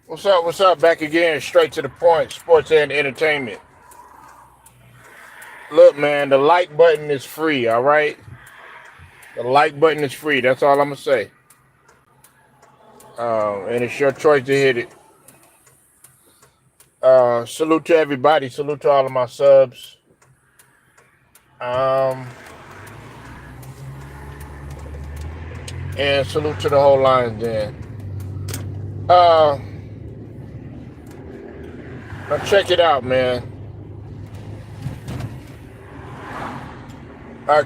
What's up? What's up? Back again, straight to the point, sports and entertainment. Look, man, the like button is free, all right? The like button is free. That's all I'm going to say. And it's your choice to hit it. Salute to everybody. Salute to all of my subs. Um, and salute to the whole Lions Den. Uh, now check it out, man.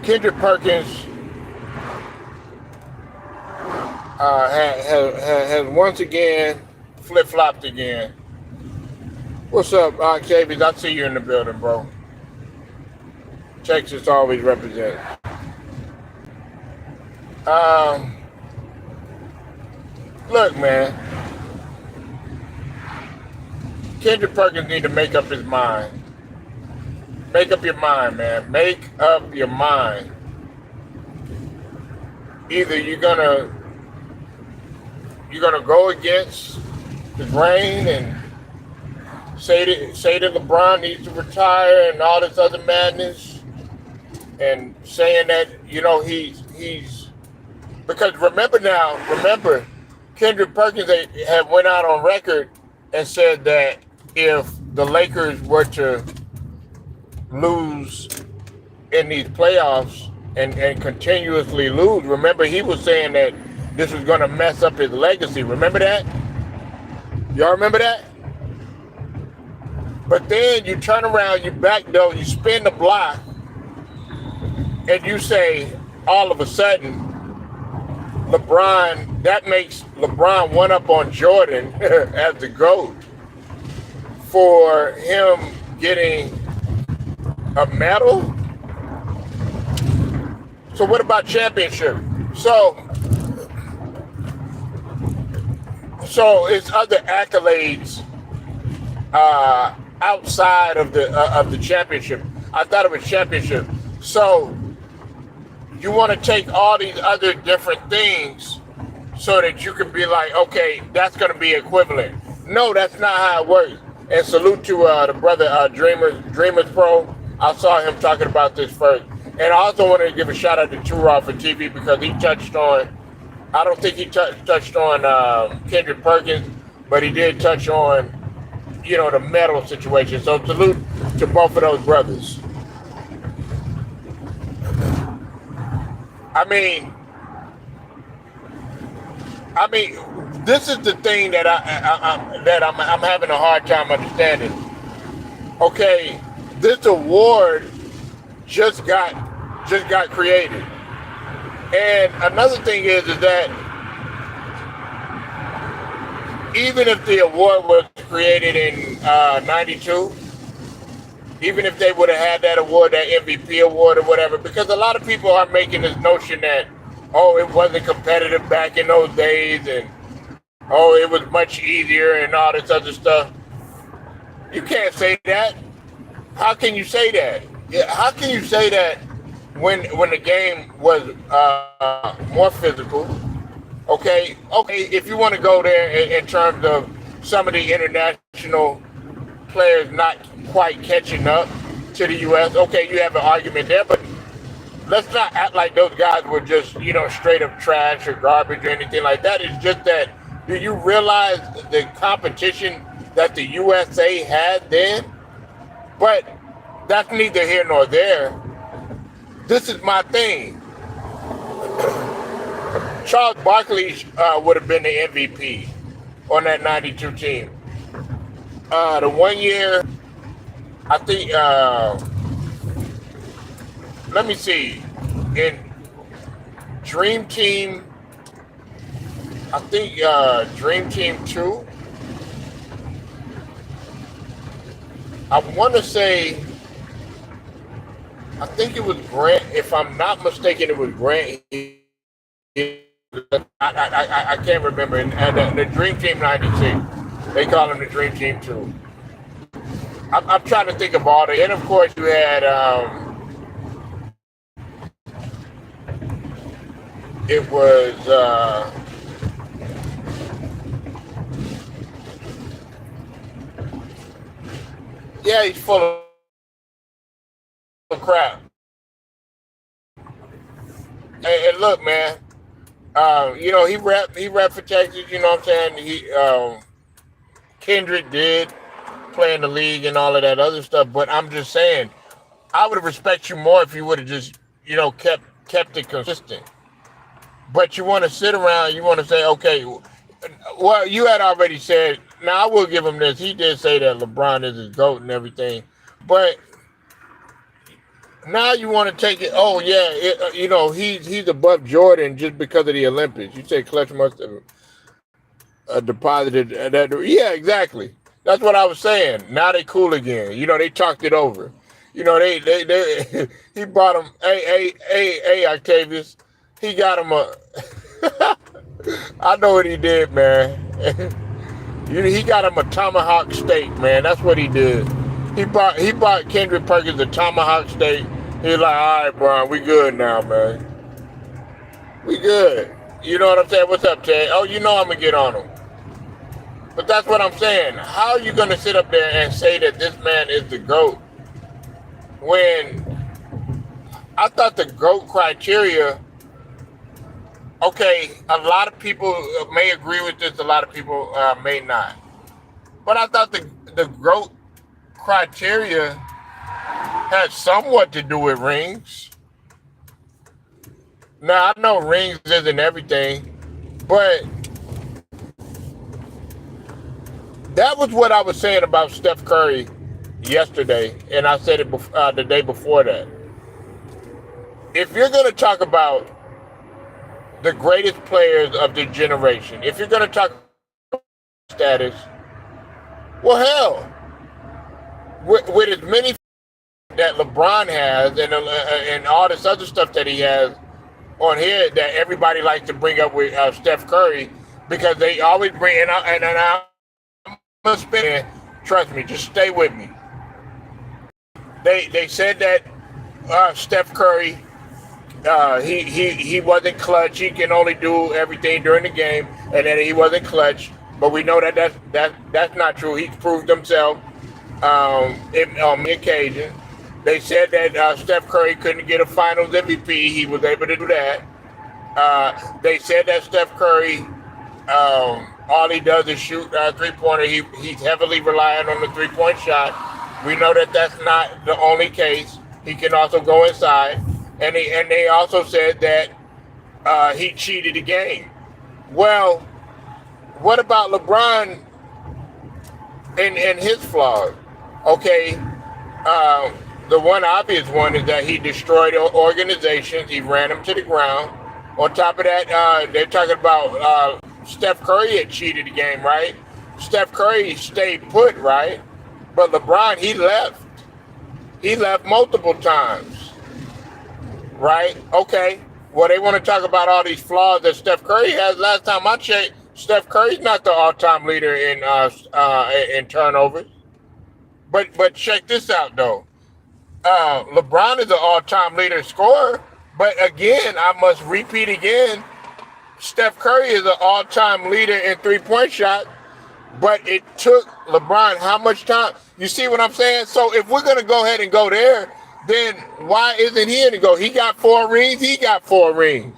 Kendrick Perkins has once again flip-flopped again. What's up, Octavius? I see you in the building, bro. Texas always represents. Um, Look, man. Kendrick Perkins need to make up his mind. Make up your mind, man. Make up your mind. Either you're gonna go against the grain and say that LeBron needs to retire and all this other madness, and saying that he's because remember Kendrick Perkins had went out on record and said that if the Lakers were to lose in these playoffs and continuously lose, remember he was saying that this was going to mess up his legacy. Remember that? Y'all remember that? But then you turn around, you backdoor, you spin the block, and you say all of a sudden that makes LeBron one up on Jordan as the GOAT for him getting a medal. So what about championship? So it's other accolades outside of the championship. I thought it was championship. So you want to take all these other different things so that you can be like, okay, that's going to be equivalent. No, that's not how it works. And salute to the brother Dreamers Pro. I saw him talking about this first. And I also want to give a shout out to Turov for TV because he touched on, I don't think he touched on Kendrick Perkins, but he did touch on, the medal situation. So salute to both of those brothers. I mean, this is the thing that I'm having a hard time understanding. Okay, this award just got created, and another thing is that even if the award was created in '92, even if they would have had that award, that MVP award or whatever, because a lot of people are making this notion that, oh, it wasn't competitive back in those days, and oh, it was much easier and all this other stuff. You can't say that. How can you say that? Yeah, how can you say that when the game was more physical? Okay, if you want to go there in terms of some of the international players not quite catching up to the U.S., okay, you have an argument there, but let's not act like those guys were just, straight up trash or garbage or anything like that. It's just that, do you realize the competition that the USA had then? But that's neither here nor there. This is my thing. Charles Barkley would have been the MVP on that 92 team. The 1 year, I think, let me see, in Dream Team, I think Dream Team 2, I want to say, I think it was Grant, if I'm not mistaken, it was Grant. I can't remember. And the Dream Team 96, they call him the Dream Team 2. I'm trying to think of all the, and of course you had, it was Yeah, he's full of crap. And look, man, he rap for Texas. You know what I'm saying? Kendrick did play in the league and all of that other stuff. But I'm just saying, I would have respect you more if you would have just kept it consistent. But you want to sit around, you want to say, okay, well, you had already said. Now I will give him this. He did say that LeBron is his goat and everything, but now you want to take it. Oh yeah, he's above Jordan just because of the Olympics. You say Clutch must have deposited that. Yeah, exactly. That's what I was saying. Now they cool again. They talked it over. They he brought him. Hey, Octavius. He got him a. I know what he did, man. He got him a tomahawk steak, man. That's what he did. He bought Kendrick Perkins a tomahawk steak. He's like, all right, Brian, we good now, man. We good. You know what I'm saying? What's up, Ted? Oh, I'm gonna get on him. But that's what I'm saying. How are you gonna sit up there and say that this man is the GOAT when I thought the GOAT criteria? Okay, a lot of people may agree with this. A lot of people may not. But I thought the GOAT criteria had somewhat to do with rings. Now, I know rings isn't everything, but that was what I was saying about Steph Curry yesterday, and I said it the day before that. If you're going to talk about the greatest players of the generation, if you're going to talk status, well, hell, with as many that LeBron has and all this other stuff that he has on here that everybody likes to bring up with Steph Curry, because they always bring and I'm gonna spin it. Trust me, just stay with me. They said that Steph Curry he wasn't clutch. He can only do everything during the game, and that he wasn't clutch. But we know that's not true. He's proved himself on many occasions. They said that Steph Curry couldn't get a Finals MVP. He was able to do that. They said that Steph Curry, all he does is shoot three-pointer. He's heavily reliant on the three-point shot. We know that that's not the only case. He can also go inside. And they also said that he cheated the game. Well, what about LeBron and his flaws? Okay, the one obvious one is that he destroyed organizations. He ran them to the ground. On top of that, they're talking about Steph Curry had cheated the game, right? Steph Curry stayed put, right? But LeBron, he left. He left multiple times, right? Okay. Well, they want to talk about all these flaws that Steph Curry has. Last time I checked, Steph Curry's not the all-time leader in turnovers. But check this out though. LeBron is an all-time leader scorer, but again, I must repeat again, Steph Curry is an all-time leader in three-point shot, but it took LeBron how much time? You see what I'm saying? So if we're gonna go ahead and go there, then why isn't he in the go? He got 4 rings. He got 4 rings.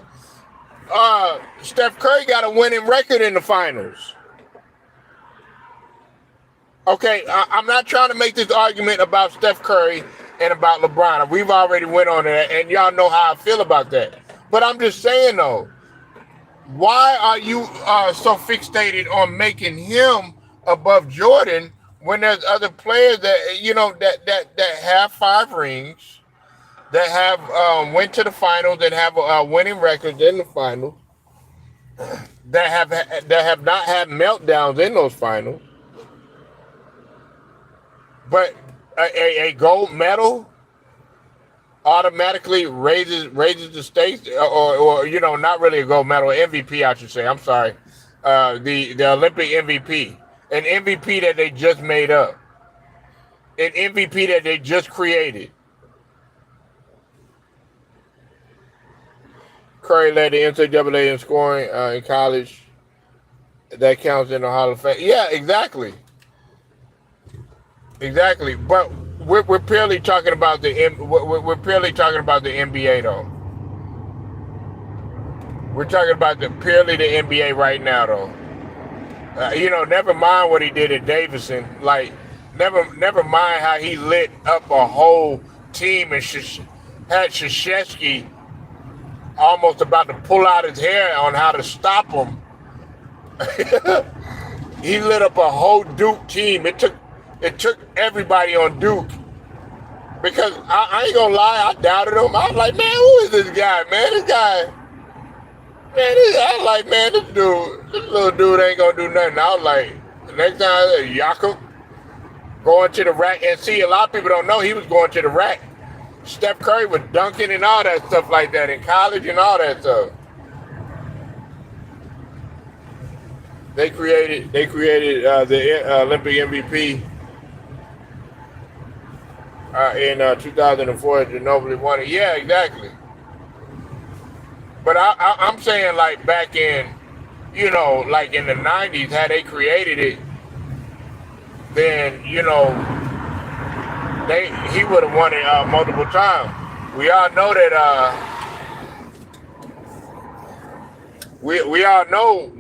Steph Curry got a winning record in the finals. Okay, I'm not trying to make this argument about Steph Curry and about LeBron. We've already went on that, and y'all know how I feel about that. But I'm just saying, though, why are you so fixated on making him above Jordan when there's other players that that have 5 rings, that have went to the finals, that have winning records in the finals, that have not had meltdowns in those finals? But a gold medal automatically raises the stakes, or not really a gold medal, MVP, I should say. I'm sorry, the Olympic MVP, an MVP that they just made up, an MVP that they just created. Curry led the NCAA in scoring in college. That counts in the Hall of Fame. Yeah, exactly. exactly. But we're purely talking about we're purely talking about the NBA though. We're talking about purely the NBA right now though. Never mind what he did at Davidson. Like, never mind how he lit up a whole team and had Krzyzewski almost about to pull out his hair on how to stop him. He lit up a whole Duke team. It took everybody on Duke because I ain't gonna lie, I doubted him. I was like, man, who is this guy, man? This guy, man, I was like, man, this little dude ain't gonna do nothing. I was like, the next time, Jakob going to the rack, and see, a lot of people don't know he was going to the rack. Steph Curry was dunking and all that stuff like that in college and all that stuff. They created the Olympic MVP in 2004. Ginobili won it. Yeah, exactly. But I'm saying, like, back in, like in the 90s, had they created it, then, he would have won it multiple times. We all know that, we all know.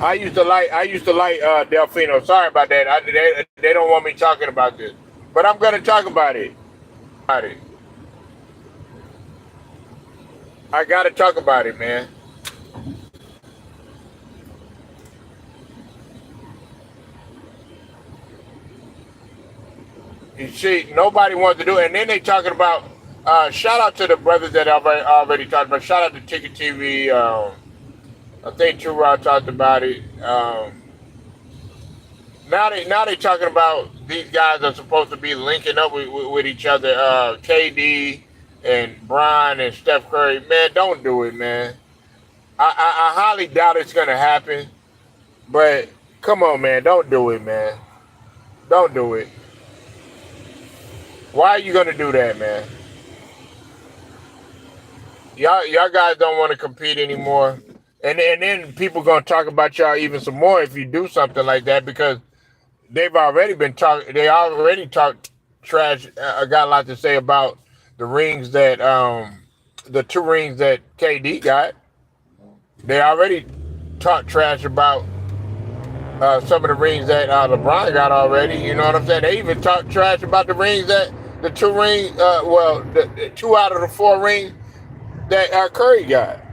I used to like Delfino. Sorry about that. They don't want me talking about this, but I'm gonna talk about it. I gotta talk about it, man. You see, nobody wants to do it, and then they talking about. Shout out to the brothers that I've already talked about. Shout out to Ticket TV. I think True Rod talked about it. Now they talking about these guys are supposed to be linking up with each other. KD and Brian and Steph Curry. Man, don't do it, man. I highly doubt it's gonna happen. But come on, man, don't do it, man. Don't do it. Why are you gonna do that, man? Y'all guys don't want to compete anymore. And then people gonna talk about y'all even some more if you do something like that, because they've already been talking. They already talked trash. Got a lot to say about the rings that the 2 rings that KD got. They already talked trash about some of the rings that LeBron got already. You know what I'm saying? They even talked trash about the rings that the 2 rings. The 2 out of the 4 rings that Curry got.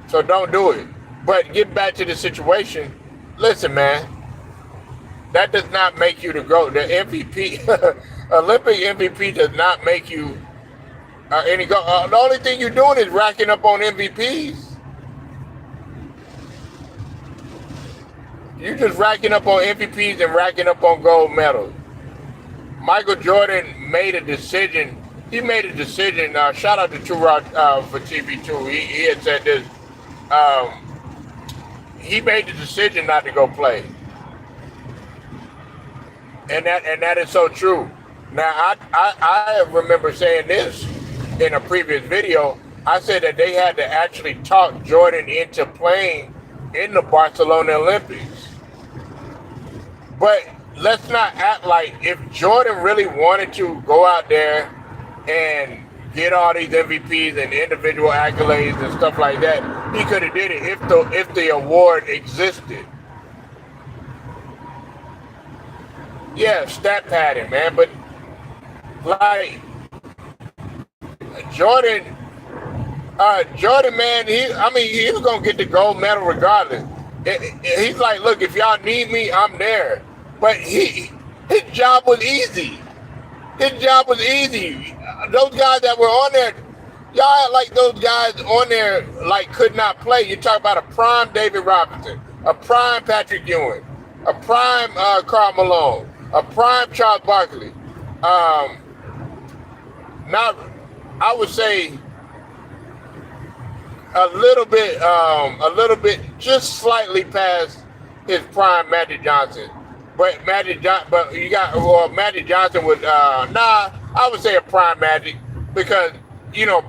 So don't do it. But get back to the situation. Listen, man. That does not make you the GOAT. The MVP, Olympic MVP, does not make you any GOAT. The only thing you're doing is racking up on MVPs. You're just racking up on MVPs and racking up on gold medals. Michael Jordan made a decision. He made a decision. Shout out to True Rod for TV2. He had said this. He made the decision not to go play, and that is so true. Now I remember saying this in a previous video. I said that they had to actually talk Jordan into playing in the Barcelona Olympics. But let's not act like if Jordan really wanted to go out there and get all these MVPs and individual accolades and stuff like that, he could have did it if the award existed. Yeah, stat padding, man, but like Jordan, man, he was gonna get the gold medal regardless. He's like, look, if y'all need me, I'm there. But his job was easy. His job was easy. Those guys that were on there, y'all act like those guys on there like could not play. You talk about a prime David Robinson, a prime Patrick Ewing, a prime Karl Malone, a prime Charles Barkley. Not, I would say a little bit, just slightly past his prime Magic Johnson. But you got Magic Johnson was I would say a prime Magic, because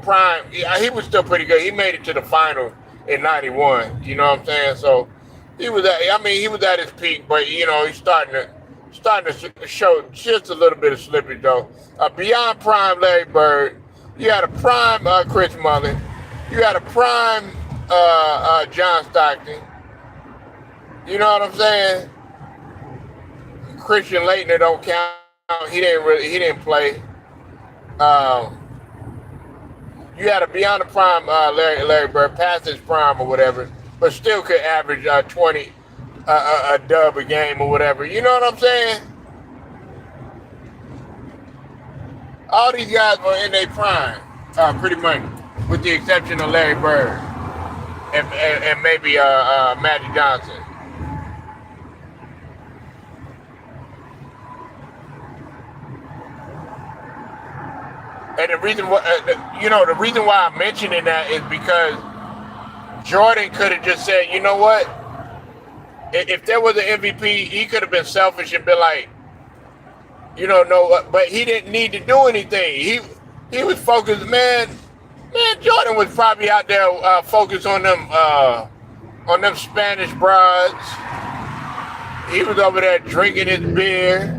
prime, he was still pretty good. He made it to the final in '91. You know what I'm saying? So he was at. I mean, he was at his peak, but he's starting to show just a little bit of slippage though. Beyond prime Larry Bird, you had a prime Chris Mullin, you had a prime John Stockton. You know what I'm saying? Christian Laettner don't count. He didn't play. You had a beyond the prime Larry Bird, past his prime or whatever, but still could average 20 a dub a game or whatever. You know what I'm saying? All these guys were in their prime, pretty much, with the exception of Larry Bird and maybe Magic Johnson. And the reason why I'm mentioning that is because Jordan could have just said, you know what? If there was an MVP, he could have been selfish and been like, no, but he didn't need to do anything. He was focused, man. Jordan was probably out there focused on them Spanish broads. He was over there drinking his beer.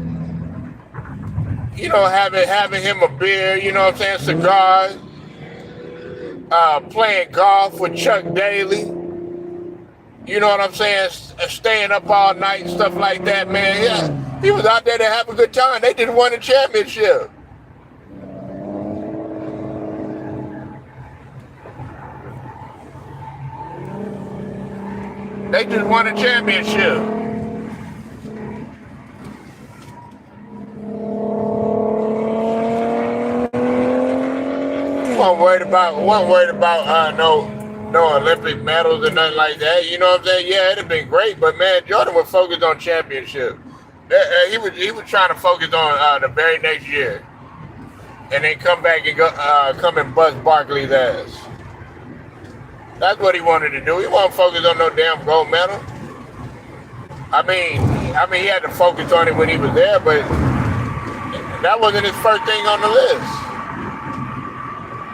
Having him a beer, you know what I'm saying, cigars, playing golf with Chuck Daly, you know what I'm saying, staying up all night and stuff like that, man. Yeah, he was out there to have a good time. They just won a championship. They just won a championship. Wasn't worried about no Olympic medals or nothing like that. You know what I'm saying? Yeah, it'd have been great, but man, Jordan was focused on championship. He was trying to focus on the very next year, and then come back and come and bust Barkley's ass. That's what he wanted to do. He wasn't focused on no damn gold medal. I mean, he had to focus on it when he was there, but that wasn't his first thing on the list.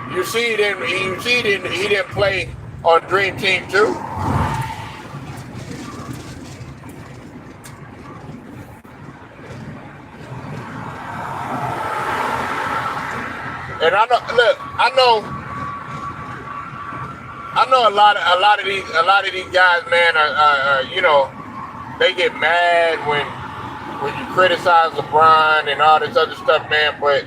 You see, he didn't play on Dream Team 2. And I know a lot of these guys, man, they get mad when you criticize LeBron and all this other stuff, man, but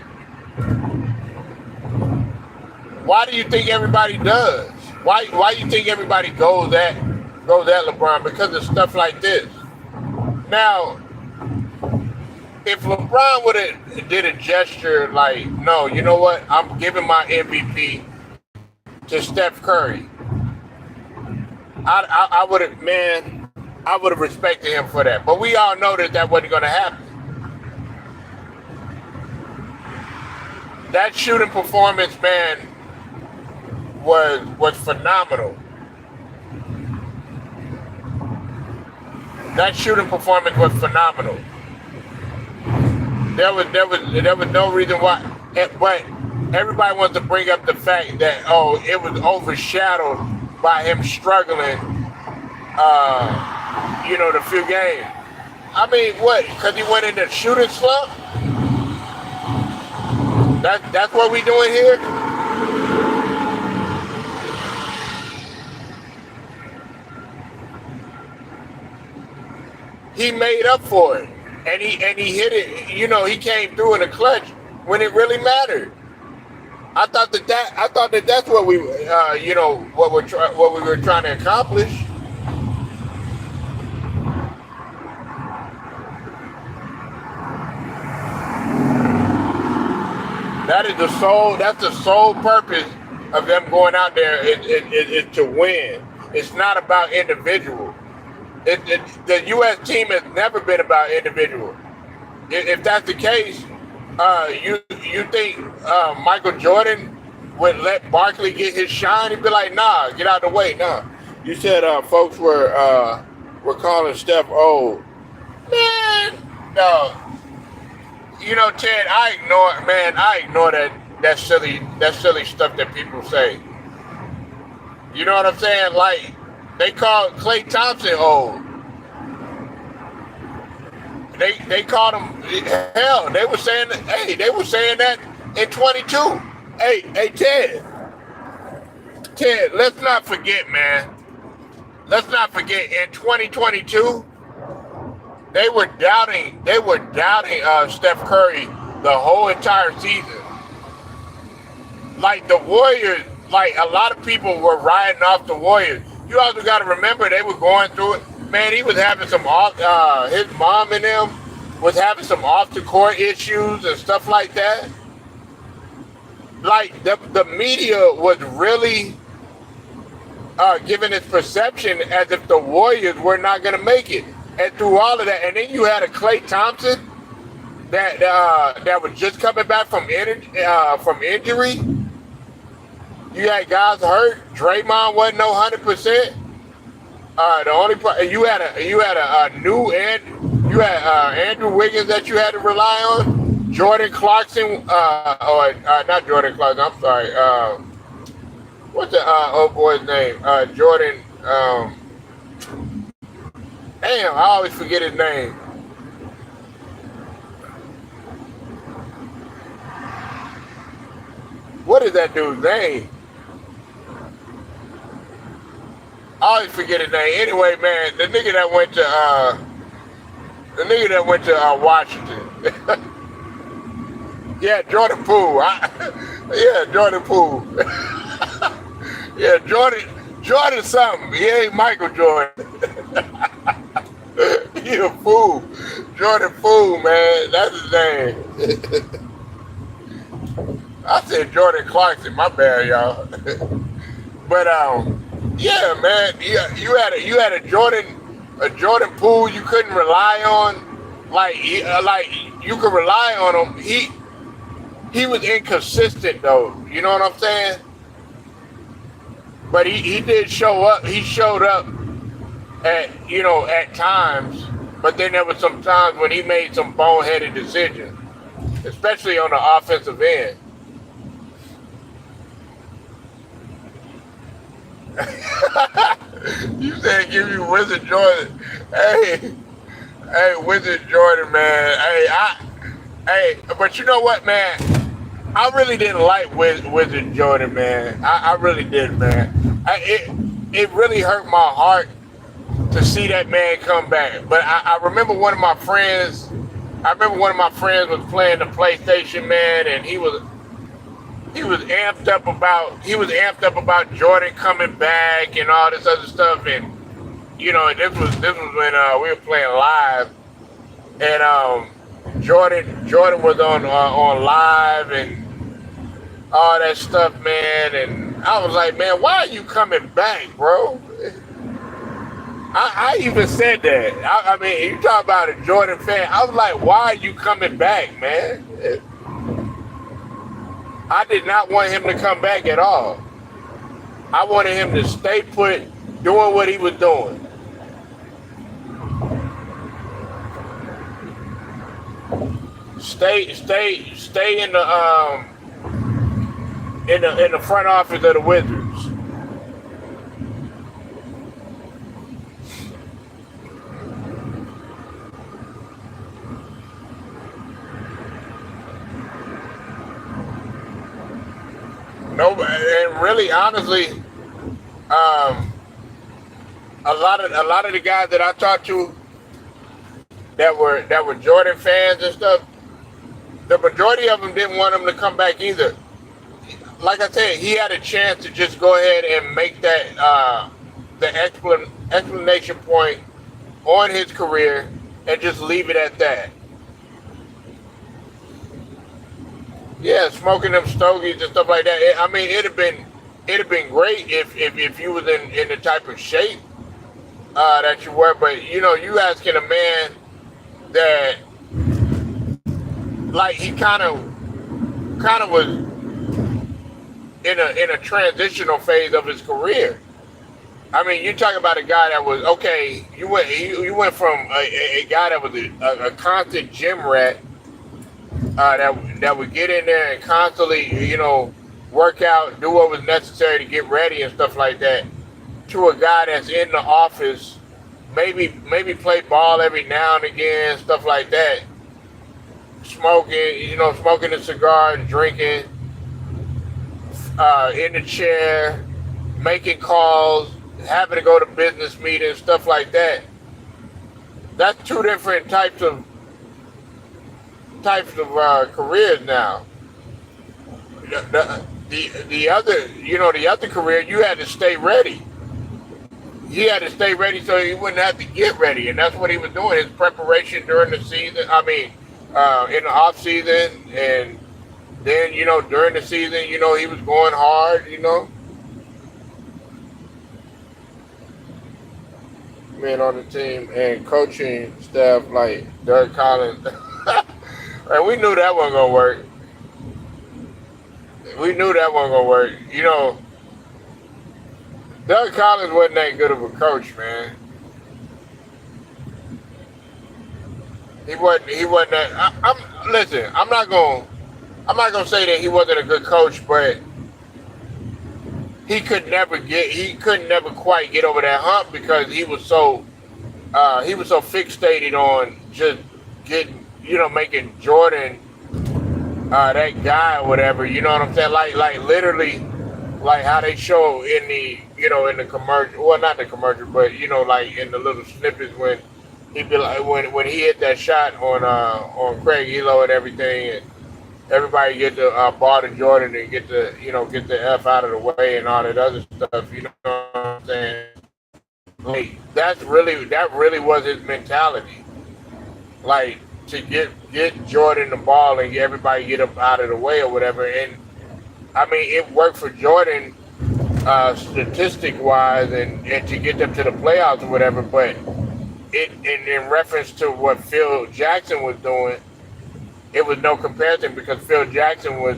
why do you think everybody does? Why do you think everybody goes at LeBron? Because of stuff like this. Now, if LeBron would have did a gesture like, no, you know what? I'm giving my MVP to Steph Curry. I would have respected him for that. But we all know that wasn't going to happen. That shooting performance, man, was phenomenal. That shooting performance was phenomenal. There was no reason why, but everybody wants to bring up the fact that it was overshadowed by him struggling, the few games. I mean, what? Because he went in the shooting slump. That's what we doing here. He made up for it, and he hit it. He came through in the clutch when it really mattered. I thought that's what we, what we were trying to accomplish. That's the sole purpose of them going out there is to win. It's not about individual. The U.S. team has never been about individual. If that's the case, you think Michael Jordan would let Barkley get his shine? He'd be like, nah, get out of the way. Nah. You said folks were calling Steph old. Man, no. Ted, I ignore that silly stuff that people say. You know what I'm saying? Like, they call Klay Thompson old. They called him hell. They were saying that, hey, they were saying that in 22. Hey, Ted, let's not forget, man. Let's not forget in 2022, they were doubting Steph Curry the whole entire season. Like the Warriors, like a lot of people were riding off the Warriors. You also got to remember they were going through it. Man, he was having some off. His mom and them was having some off the court issues and stuff like that. Like the media was really giving its perception as if the Warriors were not going to make it. And through all of that, and then you had a Klay Thompson that was just coming back from injury. You had guys hurt. Draymond wasn't no 100%. The only you had Andrew Wiggins that you had to rely on. Jordan Clarkson, not Jordan Clarkson. I'm sorry. What's the old boy's name? Jordan. Damn, I always forget his name. What is that dude's name? I always forget his name. Anyway, man, the nigga that went to Washington. Yeah, Jordan Poole. Jordan Poole. Yeah, Jordan something. He ain't Michael Jordan. He a fool. Jordan Poole, man. That's his name. I said Jordan Clarkson. My bad, y'all. But yeah, man. You had a Jordan Poole you couldn't rely on. Like you could rely on him. He was inconsistent though. You know what I'm saying? But he did show up. He showed up at times. But then there was some times when he made some boneheaded decisions, especially on the offensive end. You said give you Wizard Jordan. Hey, Wizard Jordan, man. Hey, but you know what, man? I really didn't like Wizard Jordan, man. I really did, man. It really hurt my heart to see that man come back. But I remember one of my friends. Was playing the PlayStation, man, and he was amped up about Jordan coming back and all this other stuff. And this was when we were playing live, and Jordan was on live and all that stuff, man. And I was like, man, why are you coming back, bro? I even said that. I mean, you talk about a Jordan fan. I was like, why are you coming back, man? I did not want him to come back at all. I wanted him to stay put doing what he was doing. Stay in the front office of the Wizards. No, and really, honestly, a lot of the guys that I talked to that were Jordan fans and stuff, the majority of them didn't want him to come back either. Like I said, he had a chance to just go ahead and make that the explanation point on his career and just leave it at that. Yeah, smoking them stogies and stuff like that. I mean, it'd have been great if you was in the type of shape that you were. But you asking a man that, like, he kind of was in a transitional phase of his career. I mean, you're talking about a guy that was okay. You went from a guy that was a constant gym rat. That would get in there and constantly, work out, do what was necessary to get ready and stuff like that, to a guy that's in the office maybe play ball every now and again, stuff like that. Smoking, smoking a cigar and drinking, in the chair, making calls, having to go to business meetings, stuff like that. That's two different types of careers now. The other, the other career, you had to stay ready. He had to stay ready so he wouldn't have to get ready, and that's what he was doing. His preparation during the season. I mean, in the off season, and then during the season, he was going hard. Men on the team and coaching staff like Derek Collins, and we knew that wasn't gonna work. We knew that wasn't gonna work. Doug Collins wasn't that good of a coach, man. He wasn't. He wasn't that. Listen. I'm not gonna say that he wasn't a good coach, but he couldn't never quite get over that hump because he was so fixated on just getting, making Jordan that guy or whatever. You know what I'm saying? Like literally, like how they show in the in the commercial. Well, not the commercial, but like in the little snippets when he be like when he hit that shot on Craig Elo and everything, and everybody get the ball to Jordan and get the F out of the way and all that other stuff. You know what I'm saying? Like that really was his mentality. Like to get Jordan the ball and everybody get up out of the way or whatever. And I mean, it worked for Jordan statistic wise and to get them to the playoffs or whatever. But in reference to what Phil Jackson was doing, it was no comparison because Phil Jackson was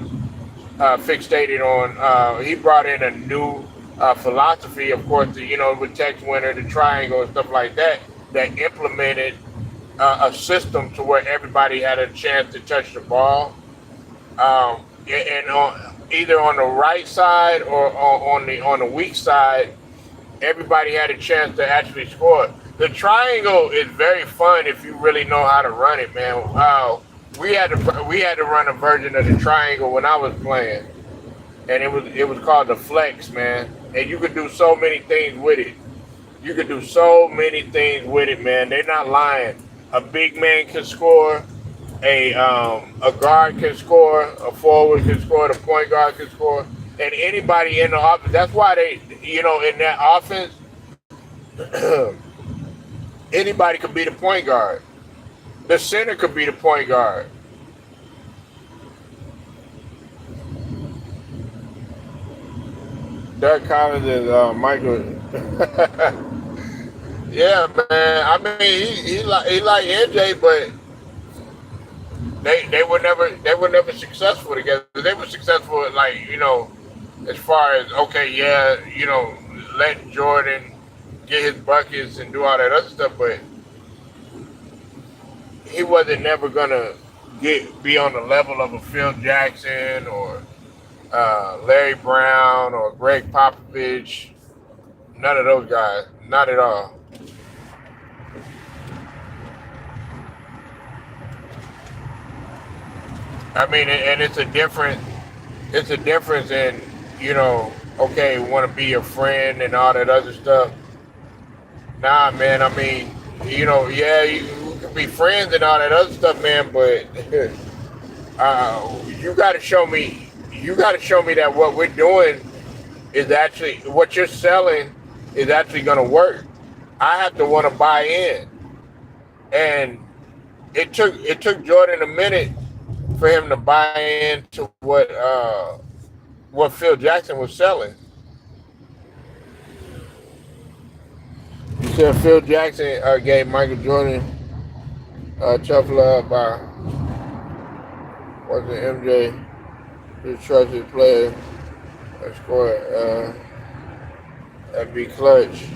fixated on. He brought in a new philosophy, of course, with Tex Winter, the triangle and stuff like that, that implemented a system to where everybody had a chance to touch the ball, and either on the right side or on the weak side, everybody had a chance to actually score. The triangle is very fun if you really know how to run it, man. Wow. We had to run a version of the triangle when I was playing, and it was called the flex, man. And you could do so many things with it. You could do so many things with it, man. They're not lying. A big man can score, a guard can score, a forward can score, the point guard can score, and anybody in the offense. That's why they, in that offense, anybody could be the point guard. The center could be the point guard. Derek Collins and Michael. Yeah, man. I mean, he like MJ, but they were never successful together. They were successful at as far as okay, yeah, letting Jordan get his buckets and do all that other stuff, but he wasn't never gonna be on the level of a Phil Jackson or Larry Brown or Greg Popovich. None of those guys, not at all. I mean, and it's a difference in okay, want to be your friend and all that other stuff. Nah, man. I mean, yeah, you can be friends and all that other stuff, man. But you got to show me. You got to show me that what we're doing is actually what you're selling is actually going to work. I have to want to buy in, and it took Jordan a minute for him to buy into what Phil Jackson was selling. You said Phil Jackson gave Michael Jordan tough love by was it MJ, his trusted player, that scored that'd be clutch.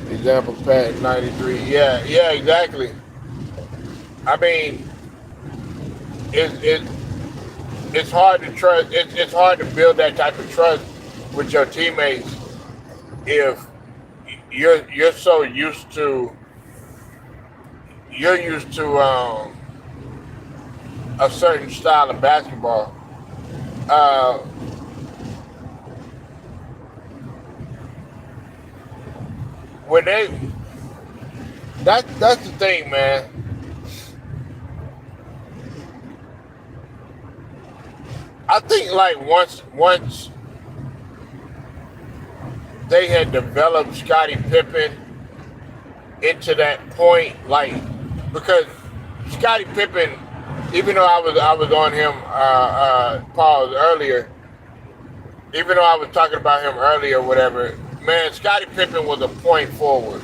Example Pat 93. Yeah, exactly. I mean, it's hard to trust. It's hard to build that type of trust with your teammates if you're so used to you're used to a certain style of basketball. Uh, when they that's the thing, man. I think like once they had developed Scottie Pippen into that point, like because Scottie Pippen, even though I was on him, pause earlier, even though I was talking about him earlier, whatever, man, Scottie Pippen was a point forward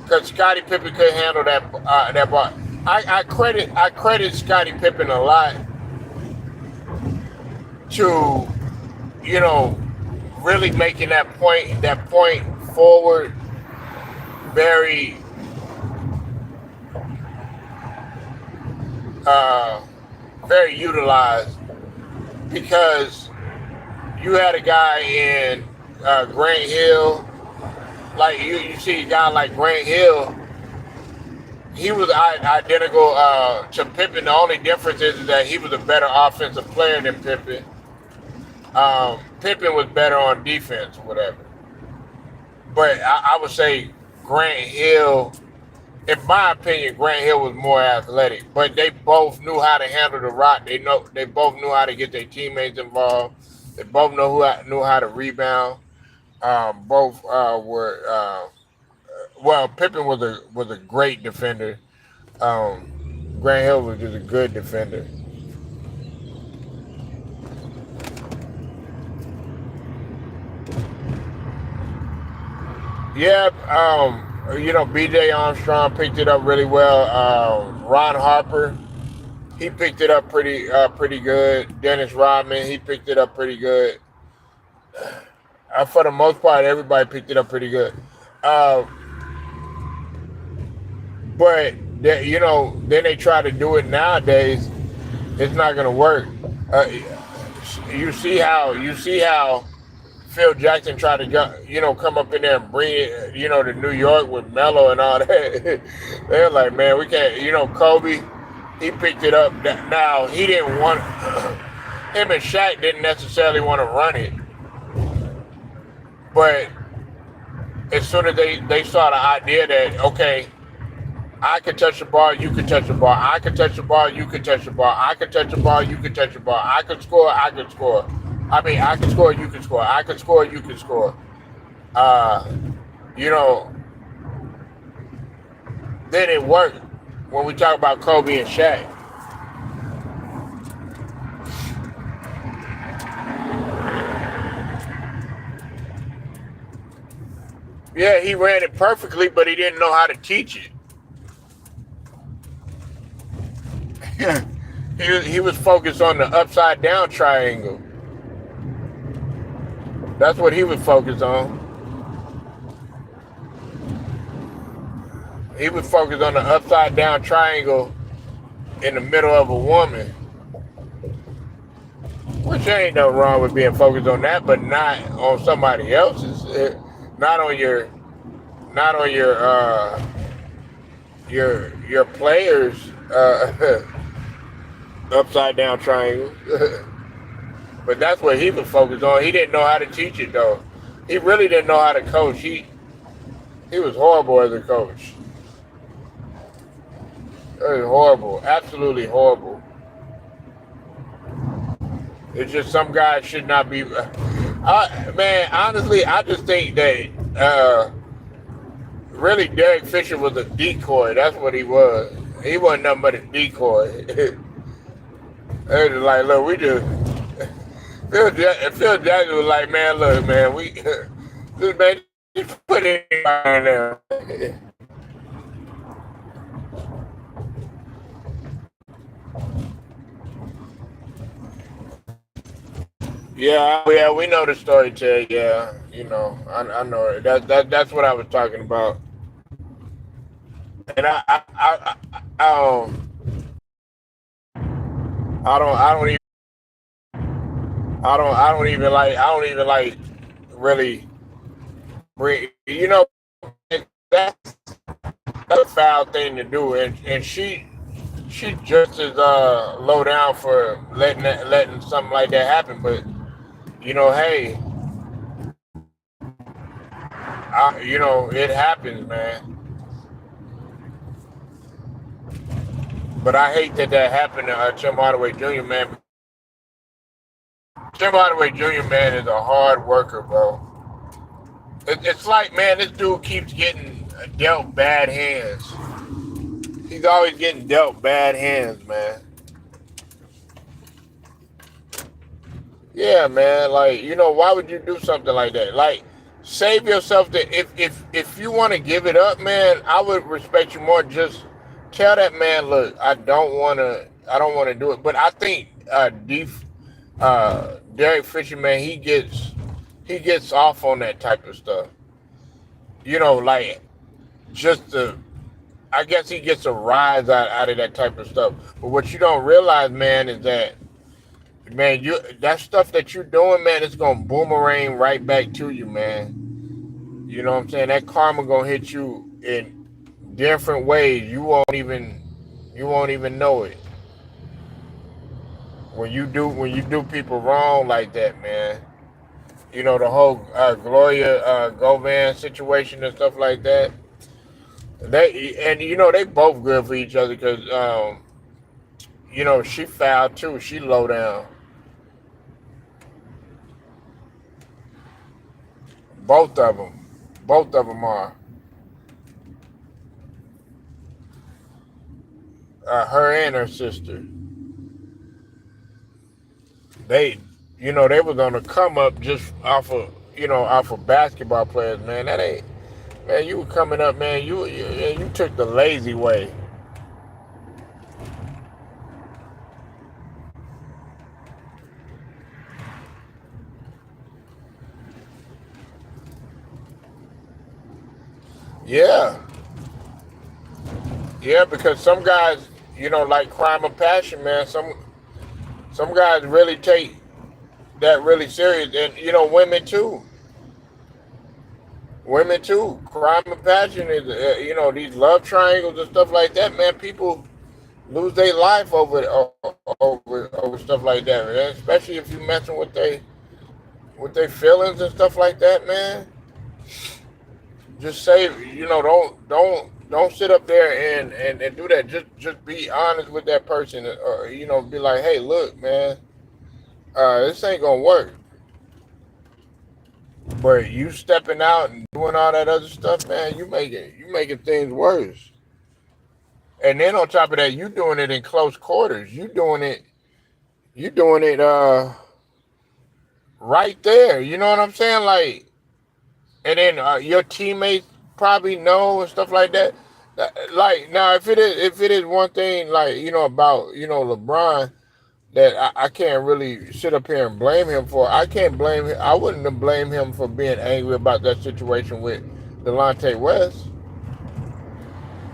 because Scottie Pippen couldn't handle that ball. I credit Scottie Pippen a lot to you know really making that point forward very uh, very utilized because you had a guy in Grant Hill, like you see a guy like Grant Hill. He was identical to Pippen. The only difference is that he was a better offensive player than Pippen. Pippen was better on defense, whatever. But I would say Grant Hill, in my opinion, Grant Hill was more athletic. But they both knew how to handle the rock. They both knew how to get their teammates involved. They both knew how to rebound. Both were well. Pippen was a great defender. Um, Grant Hill was just a good defender. Yeah, B.J. Armstrong picked it up really well. Ron Harper, he picked it up pretty good. Dennis Rodman, he picked it up pretty good. For the most part, everybody picked it up pretty good. Uh, but then they try to do it nowadays. It's not gonna work. Uh, you see how Phil Jackson tried to come up in there and bring it, to New York with Melo and all that. They're like, man, we can't. Kobe, he picked it up. Now he didn't want him and Shaq didn't necessarily want to run it, but as soon as they saw the idea that okay, I can touch the ball, you can touch the ball, I can touch the ball, you can touch the ball, I can touch the ball, you can touch the ball, I can score, I can score. I mean, I can score, you can score, I can score, you can score. Uh, you know, then it worked when we talk about Kobe and Shaq. Yeah, he ran it perfectly, but he didn't know how to teach it. he was focused on the upside down triangle. That's what he was focused on. He was focused on the upside down triangle in the middle of a woman. Which there ain't nothing wrong with being focused on that, but not on somebody else's. Not on your players upside down triangle. But that's what he was focused on. He didn't know how to teach it though. He really didn't know how to coach. He was horrible as a coach. It was horrible, absolutely horrible. It's just some guys should not be. Man, honestly, I just think that really Derek Fisher was a decoy. That's what he was. He wasn't nothing but a decoy. It was like, look, we just Phil Jackson was like, man, look, man, we this man just put it in there. Yeah, we know the story, Ted. Yeah, I know it. That's what I was talking about. And I don't even I don't even like really You know, that's a foul thing to do, and she just as low down for letting something like that happen. But hey, it happens, man. But I hate that happened to Tim Hardaway Jr. Man. Tim Hardaway Jr. Man is a hard worker, bro. It's like, man, this dude keeps getting dealt bad hands. He's always getting dealt bad hands, man. Yeah, man. Like, why would you do something like that? Like, save yourself. If you want to give it up, man, I would respect you more. Just tell that man, look, I don't want to do it. But I think Derek Fisher, man, he gets off on that type of stuff. Like, just to, I guess he gets a rise out of that type of stuff. But what you don't realize, man, is that, man, that stuff that you're doing, man, it's gonna boomerang right back to you, man. You know what I'm saying? That karma gonna hit you in different ways. You won't even know it when you do people wrong like that, man. The whole Gloria Govan situation and stuff like that. They both good for each other because she foul too. She low down. Both of them. Both of them are. Her and her sister. They, they was on the come up just off of basketball players, man. That ain't, man. You were coming up, man. You took the lazy way. Yeah, yeah. Because some guys, like crime of passion, man. Some guys really take that really serious, and women too. Women too. Crime and passion is, these love triangles and stuff like that, man. People lose their life over stuff like that, man. Especially if you messing with their feelings and stuff like that, man. Just say, don't sit up there and do that. Just be honest with that person, or be like, hey, look, man, this ain't gonna work. But you stepping out and doing all that other stuff, man, you making things worse. And then on top of that, you doing it in close quarters. You doing it right there. You know what I'm saying? Like, and then your teammates probably know and stuff like that. Like, now, if it is one thing, like, about LeBron, that I can't really sit up here and blame him for. I can't blame him. I wouldn't have blamed him for being angry about that situation with Delonte West.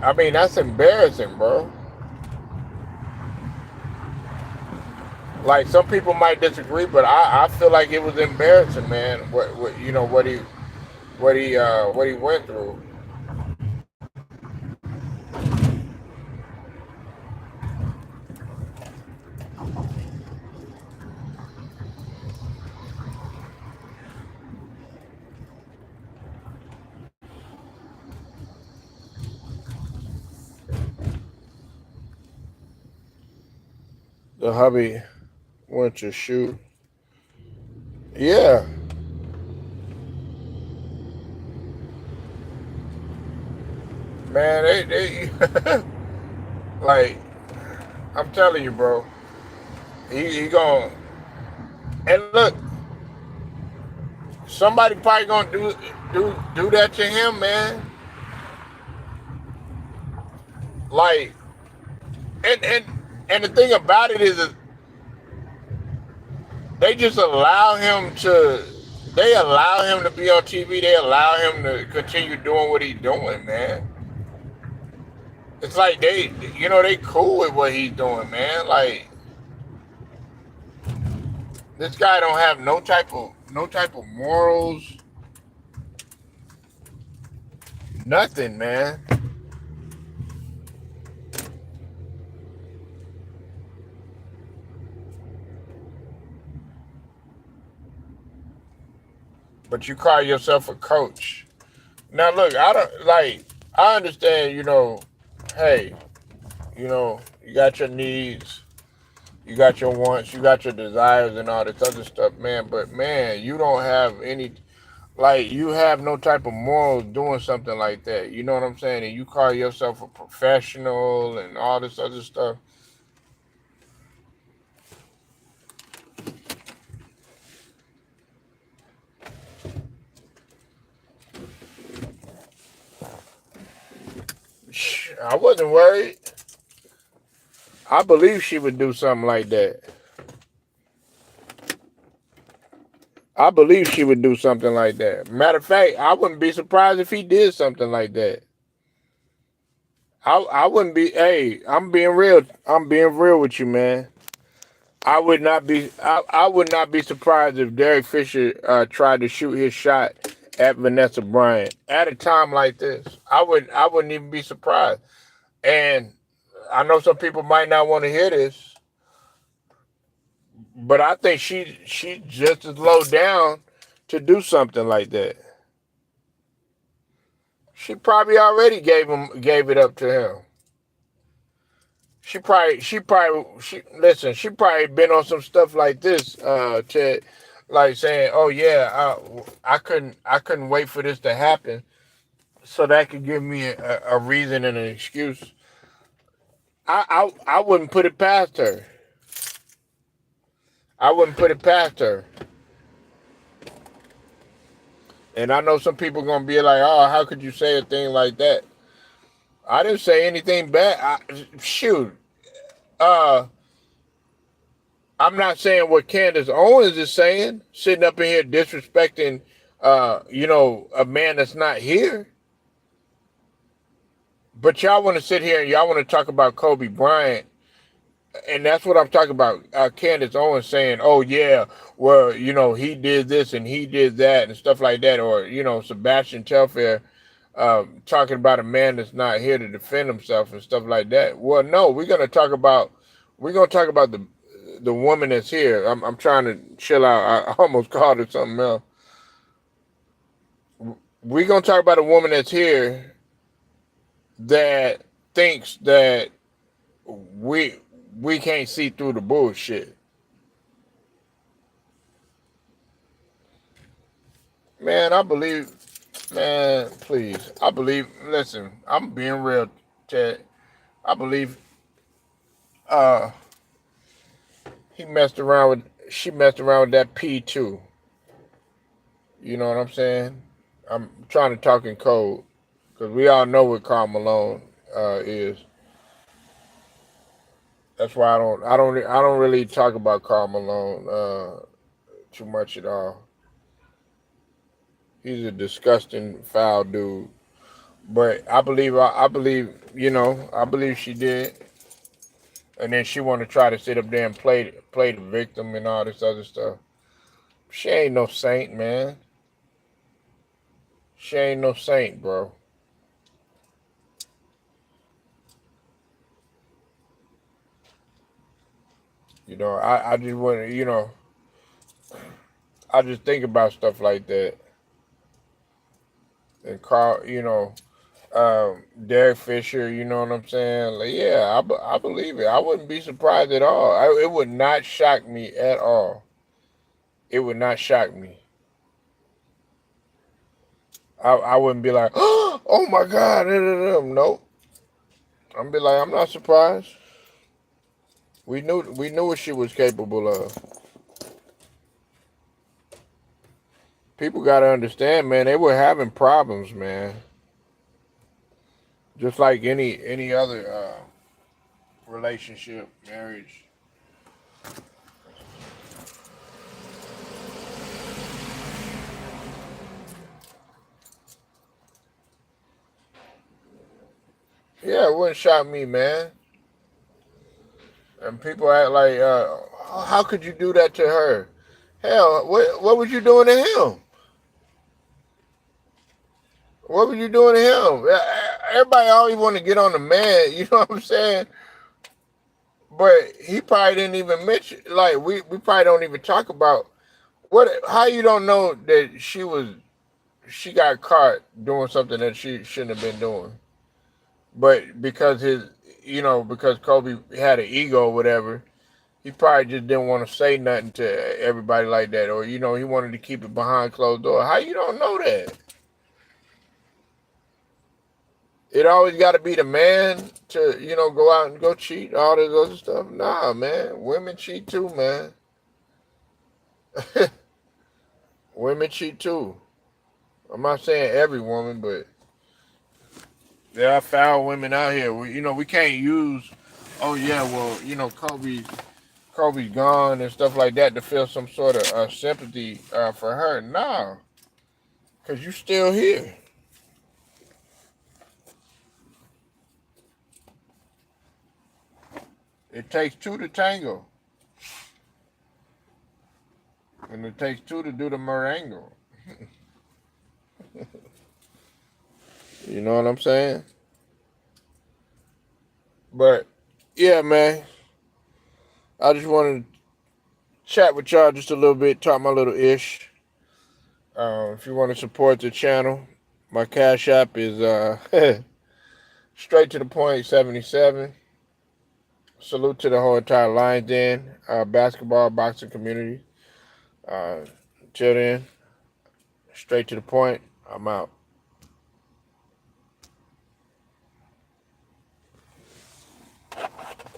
I mean, that's embarrassing, bro. Like, some people might disagree, but I feel like it was embarrassing, man. What he went through. The hubby went to shoot. Yeah, man. They like, I'm telling you, bro. He going, and look, somebody probably gonna do that to him, man. Like, and and the thing about it is that they just allow him to. They allow him to be on TV. They allow him to continue doing what he's doing, man. It's like they cool with what he's doing, man. Like, this guy don't have no type of morals. Nothing, man. But you call yourself a coach. Now look, I don't like. I understand. Hey, you got your needs, you got your wants, you got your desires, and all this other stuff, man. But man, you don't have any. Like you have no type of morals doing something like that. You know what I'm saying? And you call yourself a professional and all this other stuff. I wasn't worried. I believe she would do something like that. I believe she would do something like that. Matter of fact, I wouldn't be surprised if he did something like that. I wouldn't be. Hey, I'm being real. I'm being real with you, man. I would not be surprised if Derek Fisher tried to shoot his shot at Vanessa Bryant at a time like this. I wouldn't even be surprised. And I know some people might not want to hear this, but I think she just as low down to do something like that. She probably already gave it up to him. She probably been on some stuff like this, to like saying, oh yeah, I couldn't wait for this to happen, so that could give me a reason and an excuse. I wouldn't put it past her. I wouldn't put it past her. And I know some people gonna be like, oh, how could you say a thing like that? I didn't say anything bad. Shoot. Uh, I'm not saying what Candace Owens is saying, sitting up in here disrespecting, a man that's not here. But y'all want to sit here and y'all want to talk about Kobe Bryant, and that's what I'm talking about. Candace Owens saying, "Oh yeah, well, he did this and he did that and stuff like that," or Sebastian Telfair talking about a man that's not here to defend himself and stuff like that. Well, no, we're gonna talk about the woman that's here. I'm trying to chill out. I almost called her something else. We're gonna talk about a woman that's here that thinks that we we can't see through the bullshit. Man, I believe, man, please. I believe, listen, I'm being real, Ted. I believe uh she messed around with that P too. You know what I'm saying? I'm trying to talk in code because we all know what Karl Malone is. That's why I don't really talk about Karl Malone too much at all. He's a disgusting, foul dude. But I believe, I believe she did. And then she want to try to sit up there and play the victim and all this other stuff. She ain't no saint, man. She ain't no saint, bro. I just want to, I just think about stuff like that. And Carl, Derek Fisher, you know what I'm saying? Like, yeah, I believe it. I wouldn't be surprised at all. It would not shock me at all. It would not shock me. I wouldn't be like, oh my God, nope. I'm be like, I'm not surprised. We knew what she was capable of. People gotta understand, man. They were having problems, man. Just like any other relationship, marriage. Yeah, it wouldn't shock me, man. And people act like, how could you do that to her? Hell, what was you doing to him? What were you doing to him? Everybody always want to get on the man, you know what I'm saying? But he probably didn't even mention, like, we probably don't even talk about how you don't know that she got caught doing something that she shouldn't have been doing. But because Kobe had an ego or whatever, he probably just didn't want to say nothing to everybody like that. Or, he wanted to keep it behind closed doors. How you don't know that? It always got to be the man to, go out and go cheat, all this other stuff. Nah, man. Women cheat too, man. Women cheat too. I'm not saying every woman, but there are foul women out here. We can't use, oh yeah, well, Kobe's gone and stuff like that to feel some sort of sympathy for her. Nah, because you still here. It takes two to tango. And it takes two to do the merengue. You know what I'm saying? But, yeah, man. I just wanted to chat with y'all just a little bit, talk my little ish. If you want to support the channel, my Cash App is straight to the point 77. Salute to the whole entire Lions Den, basketball, boxing community. Till then, straight to the point. I'm out.